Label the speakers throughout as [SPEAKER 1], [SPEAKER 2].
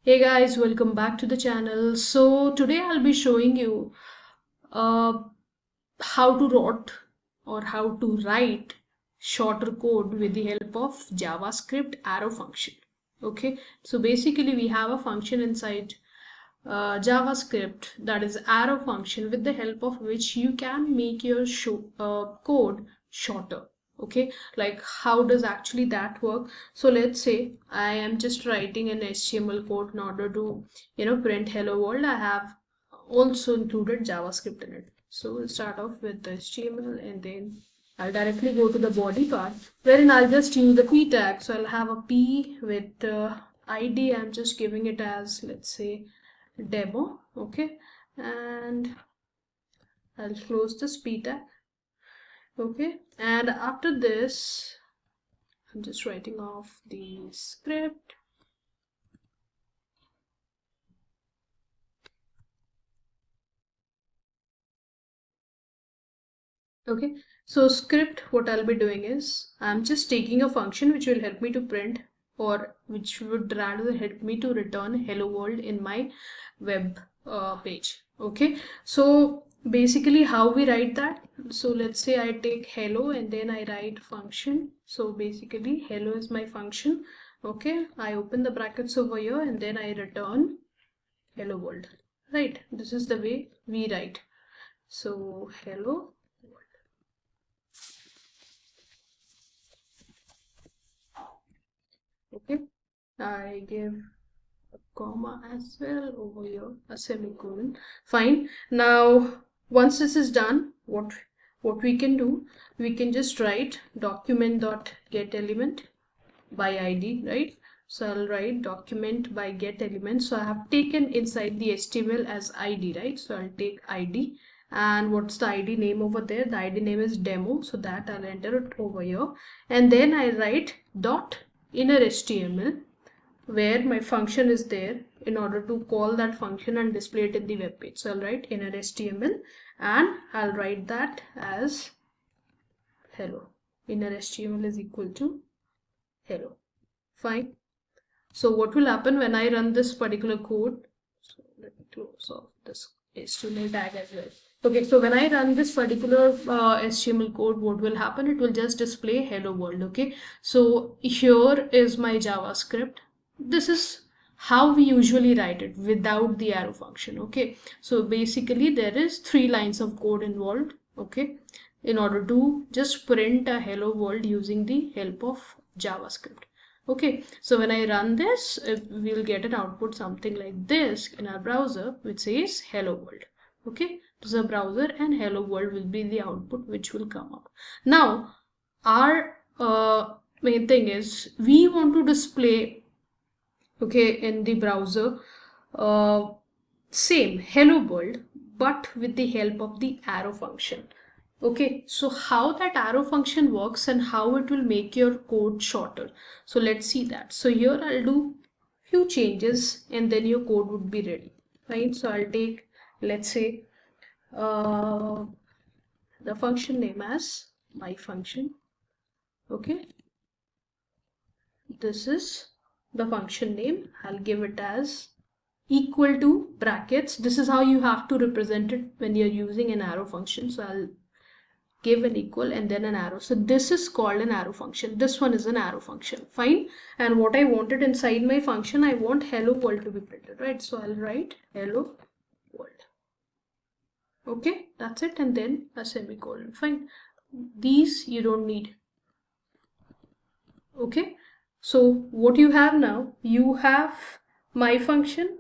[SPEAKER 1] Hey guys, welcome back to the channel. So today I'll be showing you uh, how to write or how to write shorter code with the help of JavaScript arrow function. Okay, so basically we have a function inside JavaScript, that is arrow function, with the help of which you can make your code shorter. Okay, like how does actually that work? So let's say I am just writing an HTML code in order to print hello world. I have also included JavaScript in it. So we'll start off with the HTML and then I'll directly go to the body part wherein I'll just use the p tag. So I'll have a p with ID. I'm just giving it as, let's say, demo. Okay, and I'll close this p tag. Okay, and after this I'm just writing off the script. Okay, so script, what I'll be doing is I'm just taking a function which will help me to print, or which would rather help me to return hello world in my web page. Okay, so basically how we write that, so let's say I take hello and then I write function. So basically hello is my function. Okay, I open the brackets over here and then I return hello world. Right, this is the way we write. So hello. Okay, I give a comma as well over here, a semicolon. Fine. Now once this is done, what we can do, we can just write document dot get element by ID, right? So I'll write document by get element. So I have taken inside the HTML as ID, right? So I'll take ID, and what's the ID name over there? The ID name is demo, so that I'll enter it over here, and then I write dot inner HTML where my function is there in order to call that function and display it in the web page. So I'll write inner HTML and I'll write that as hello. Inner HTML is equal to hello. Fine. So what will happen when I run this particular code? So let me close off this HTML tag as well. Okay, so when I run this particular HTML code, what will happen? It will just display hello world. Okay, so here is my JavaScript. This is how we usually write it without the arrow function. Okay, so basically there is 3 lines of code involved. Okay, in order to just print a hello world using the help of JavaScript. Okay, so when I run this, we'll get an output something like this in our browser, which says hello world. Okay, this is a browser and hello world will be the output which will come up. Now our main thing is we want to display, okay, in the browser uh, same hello world but with the help of the arrow function. Okay, so how that arrow function works and how it will make your code shorter. So let's see that. So here I'll do few changes and then your code would be ready. Right, so I'll take, let's say, uh, the function name as my function. Okay, this is the function name. I'll give it as equal to brackets. This is how you have to represent it when you're using an arrow function. So I'll give an equal and then an arrow. So this is called an arrow function. This one is an arrow function. Fine. And what I wanted inside my function, I want hello world to be printed, right? So I'll write hello world. Okay, that's it, and then a semicolon. Fine. These you don't need. Okay, so what you have now, you have my function.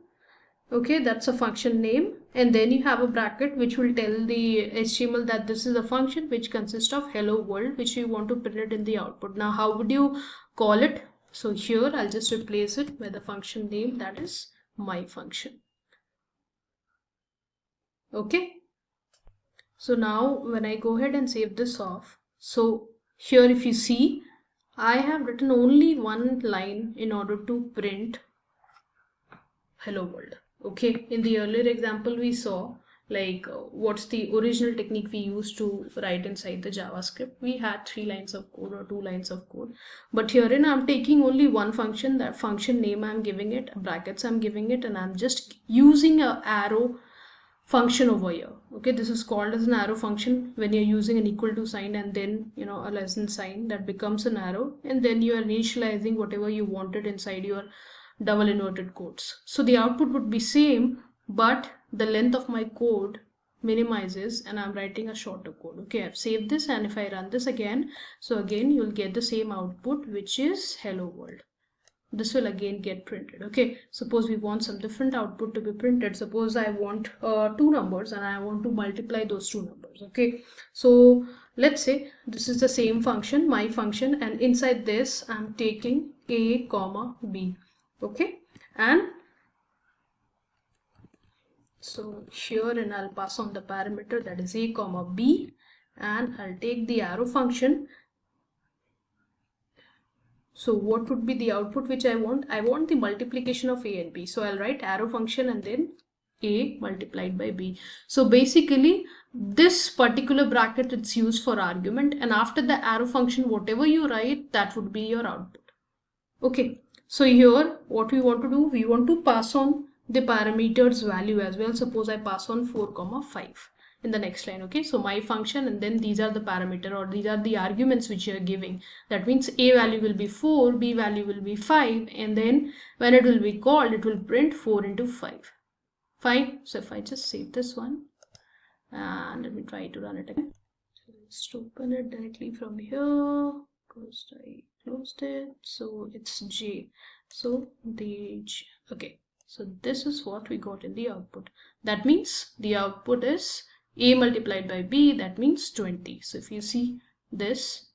[SPEAKER 1] Okay, that's a function name, and then you have a bracket which will tell the HTML that this is a function which consists of hello world, which you want to print in the output. Now how would you call it? So here I'll just replace it with the function name, that is my function. Okay, so now when I go ahead and save this off, so here if you see, I have written only one line in order to print hello world. Okay, in the earlier example we saw like what's the original technique we used to write inside the JavaScript. We had 3 lines of code or 2 lines of code, but herein I'm taking only one function. That function name I'm giving it, brackets I'm giving it, and I'm just using a arrow function over here. Okay, this is called as an arrow function. When you're using an equal to sign and then a less than sign, that becomes an arrow, and then you are initializing whatever you wanted inside your double inverted quotes. So the output would be same, but the length of my code minimizes and I'm writing a shorter code. Okay, I've saved this, and if I run this again, so again you'll get the same output, which is hello world. This will again get printed. Okay, suppose we want some different output to be printed. Suppose I want 2 numbers and I want to multiply those 2 numbers. Okay, so let's say this is the same function, my function, and inside this I'm taking a comma b. Okay, and so here, and I'll pass on the parameter that is a comma b, and I'll take the arrow function. So what would be the output which I want? I want the multiplication of a and b. So I'll write arrow function and then a multiplied by b. So basically this particular bracket, it's used for argument, and after the arrow function, whatever you write, that would be your output. Okay, so here what we want to do, we want to pass on the parameters value as well. Suppose I pass on 4,5 in the next line. Okay, so my function, and then these are the parameter, or these are the arguments which you are giving. That means a value will be 4, b value will be 5, and then when it will be called, it will print 4 into 5. Fine. So if I just save this one and let me try to run it again. So let's open it directly from here because I closed it. So it's J. So the J. Okay. So this is what we got in the output. That means the output is a multiplied by b. That means 20. So if you see this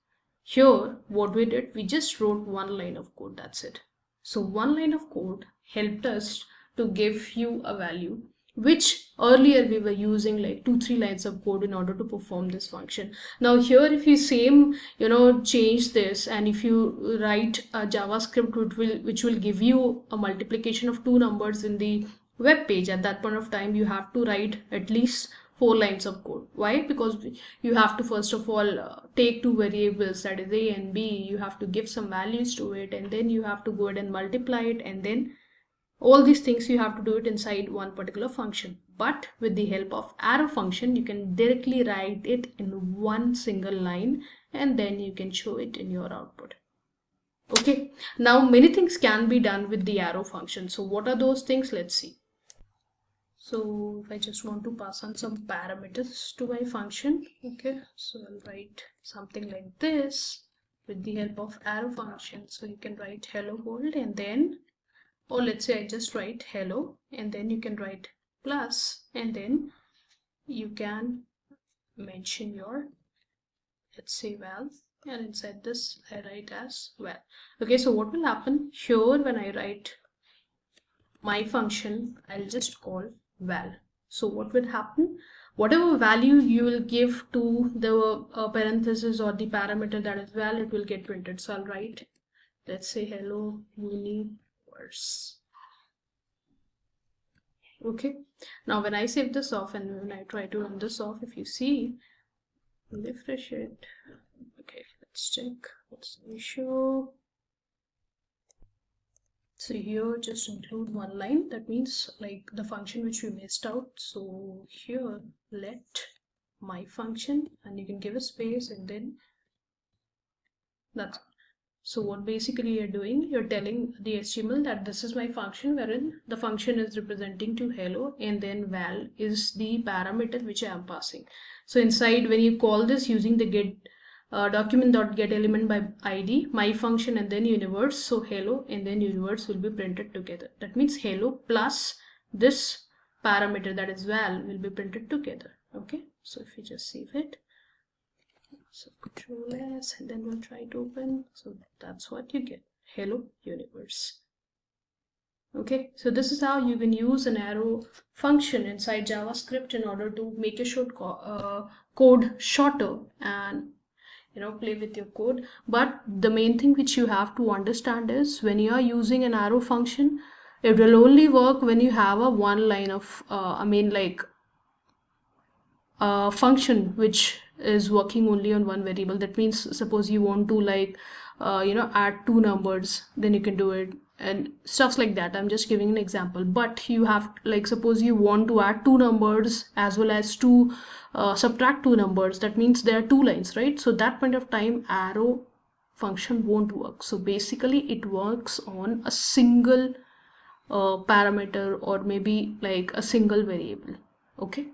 [SPEAKER 1] here, what we did, we just wrote one line of code. That's it. So one line of code helped us to give you a value, which earlier we were using like 2-3 lines of code in order to perform this function. Now here, if you change this, and if you write a JavaScript which will give you a multiplication of 2 numbers in the web page, at that point of time you have to write at least 4 lines of code. Why? Because you have to first of all take 2 variables, that is a and b. You have to give some values to it, and then you have to go ahead and multiply it, and then all these things you have to do it inside one particular function. But with the help of arrow function, you can directly write it in one single line, and then you can show it in your output. Okay, now many things can be done with the arrow function. So what are those things? Let's see. So if I just want to pass on some parameters to my function, okay, so I'll write something like this with the help of arrow function. So you can write hello world, and then, or let's say I just write hello, and then you can write plus, and then you can mention your, let's say, val, and inside this I write as well. Okay, so what will happen here when I write my function, I'll just call val. So what will happen, whatever value you will give to the parenthesis or the parameter that is val, it will get printed. So I'll write, let's say, hello universe. Okay, now when I save this off and when I try to run this off, if you see, refresh it. Okay, let's check what's the issue. So here just include one line, that means like the function which we missed out. So here let my function, and you can give a space, and then that's. So what basically you're doing, you're telling the HTML that this is my function, wherein the function is representing to hello, and then val is the parameter which I am passing. So inside, when you call this using the get document.get element by id, my function, and then universe, so hello and then universe will be printed together. That means hello plus this parameter, that is val, will be printed together. Okay, so if you just save it, so Control S, and then we'll try to open. So that's what you get, hello universe. Okay, so this is how you can use an arrow function inside JavaScript in order to make your code shorter and play with your code. But the main thing which you have to understand is, when you are using an arrow function, it will only work when you have a one line of a function which is working only on one variable. That means suppose you want to like add two numbers, then you can do it and stuffs like that. I'm just giving an example, but you have, like, suppose you want to add two numbers as well as to subtract two numbers. That means there are two lines, right? So that point of time arrow function won't work. So basically it works on a single parameter, or maybe like a single variable. Okay,